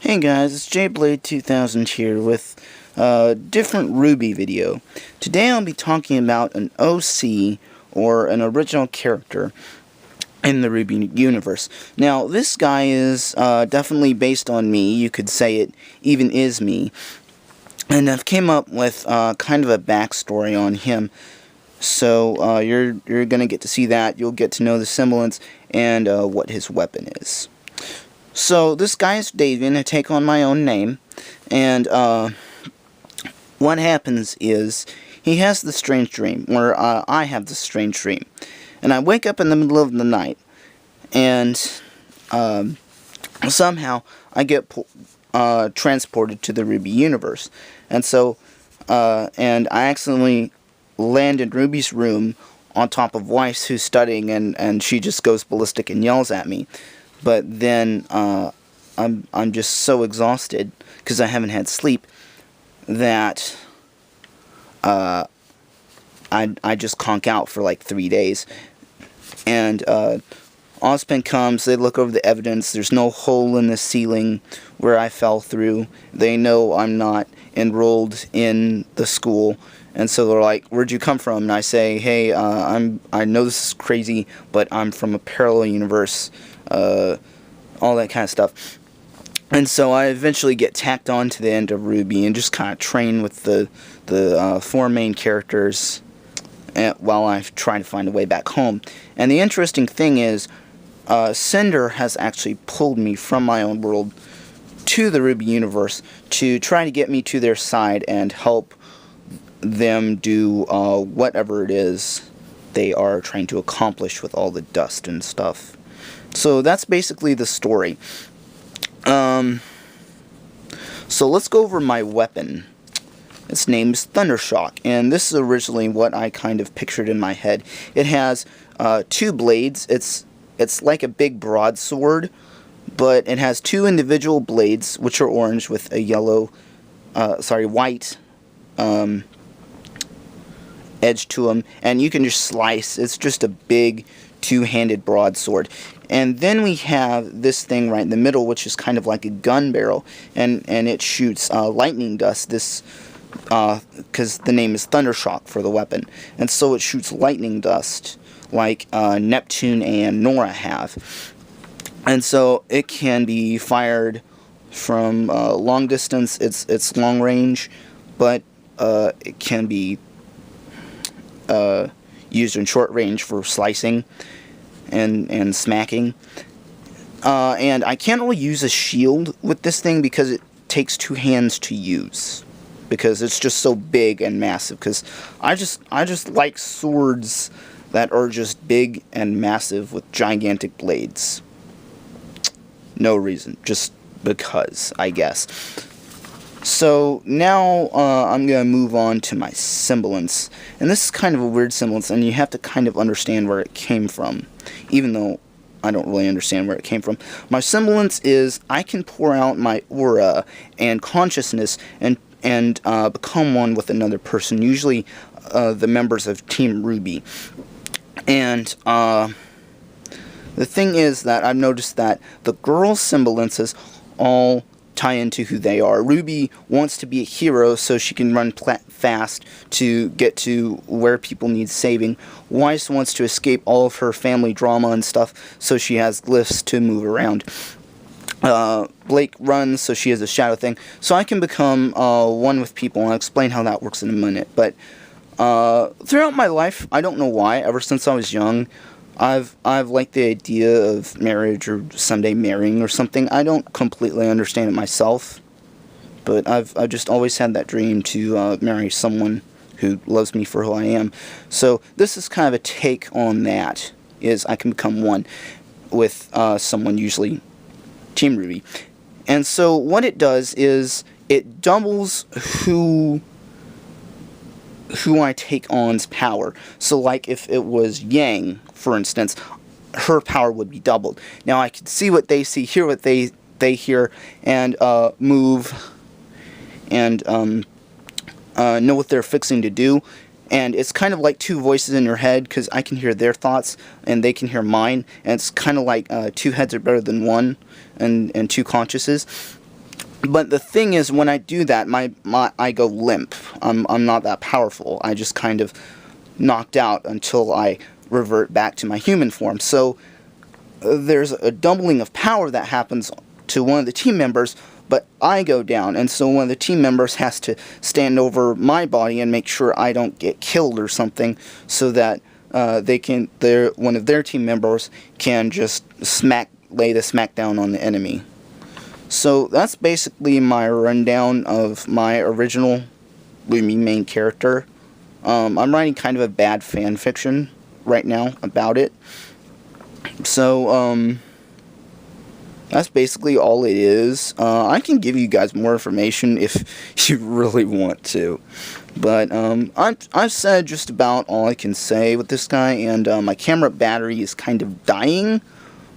Hey guys, it's JBlade2000 here with a different RWBY video. Today I'll be talking about an OC, or an original character, in the RWBY universe. Now, this guy is definitely based on me. You could say it even is me. And I've came up with kind of a backstory on him. So you're going to get to see that. You'll get to know the semblance and what his weapon is. So, this guy is Davian. I take on my own name, and what happens is, he has the strange dream, where I have the strange dream, and I wake up in the middle of the night, and somehow I get transported to the RWBY universe, and so, and I accidentally land in Ruby's room on top of Weiss, who's studying, and she just goes ballistic and yells at me. But then I'm just so exhausted because I haven't had sleep that I just conk out for like 3 days. And Ozpin comes, they look over the evidence, there's no hole in the ceiling where I fell through. They know I'm not enrolled in the school. And so they're like, "Where'd you come from?" And I say, "Hey, I know this is crazy, but I'm from a parallel universe." All that kind of stuff. And so I eventually get tacked on to the end of RWBY and just kind of train with the four main characters while I try to find a way back home. And the interesting thing is, Cinder has actually pulled me from my own world to the RWBY universe to try to get me to their side and help them do whatever it is they are trying to accomplish with all the dust and stuff. So that's basically the story. So let's go over my weapon. Its name is Thundershock, and this is originally what I kind of pictured in my head. It has 2 blades. It's like a big broadsword, but it has 2 individual blades, which are orange with a yellow, white edge to them, and you can just slice. It's just a big 2-handed broadsword. And then we have this thing right in the middle, which is kind of like a gun barrel, and it shoots lightning dust. This because the name is Thundershock for the weapon, and so it shoots lightning dust like Neptune and Nora have. And so it can be fired from long distance. It's long range, but it can be used in short range for slicing and smacking. And I can't really use a shield with this thing because it takes 2 hands to use, because it's just so big and massive. Because I just like swords that are just big and massive with gigantic blades. No reason, just because, I guess. So now I'm going to move on to my semblance. And this is kind of a weird semblance, and you have to kind of understand where it came from, even though I don't really understand where it came from. My semblance is I can pour out my aura and consciousness and become one with another person, usually the members of Team RWBY. And the thing is that I've noticed that the girls' semblances all tie into who they are. RWBY wants to be a hero so she can run fast to get to where people need saving. Weiss wants to escape all of her family drama and stuff so she has glyphs to move around. Blake runs so she has a shadow thing. So I can become one with people, and I'll explain how that works in a minute. But throughout my life, I don't know why, ever since I was young, I've liked the idea of marriage or someday marrying or something. I don't completely understand it myself, but I've just always had that dream to marry someone who loves me for who I am. So this is kind of a take on that, is I can become one with someone, usually Team RWBY. And so what it does is it doubles who I take on's power. So like if it was Yang, for instance, her power would be doubled. Now I can see what they see, hear what they hear, and move, and know what they're fixing to do. And it's kind of like 2 voices in your head, because I can hear their thoughts and they can hear mine. And it's kind of like 2 heads are better than 1, and 2 consciouses. But the thing is, when I do that, I go limp. I'm not that powerful. I just kind of knocked out until I revert back to my human form. So there's a doubling of power that happens to one of the team members, but I go down, and so one of the team members has to stand over my body and make sure I don't get killed or something, so that one of their team members can just lay the smackdown on the enemy. So that's basically my rundown of my original RWBY main character. I'm writing kind of a bad fan fiction right now about it. So, that's basically all it is. I can give you guys more information if you really want to. But, I've said just about all I can say with this guy, and my camera battery is kind of dying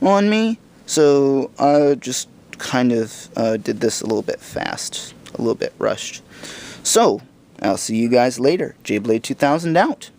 on me. So, I just kind of did this a little bit fast, a little bit rushed. So, I'll see you guys later. JBlade 2000 out.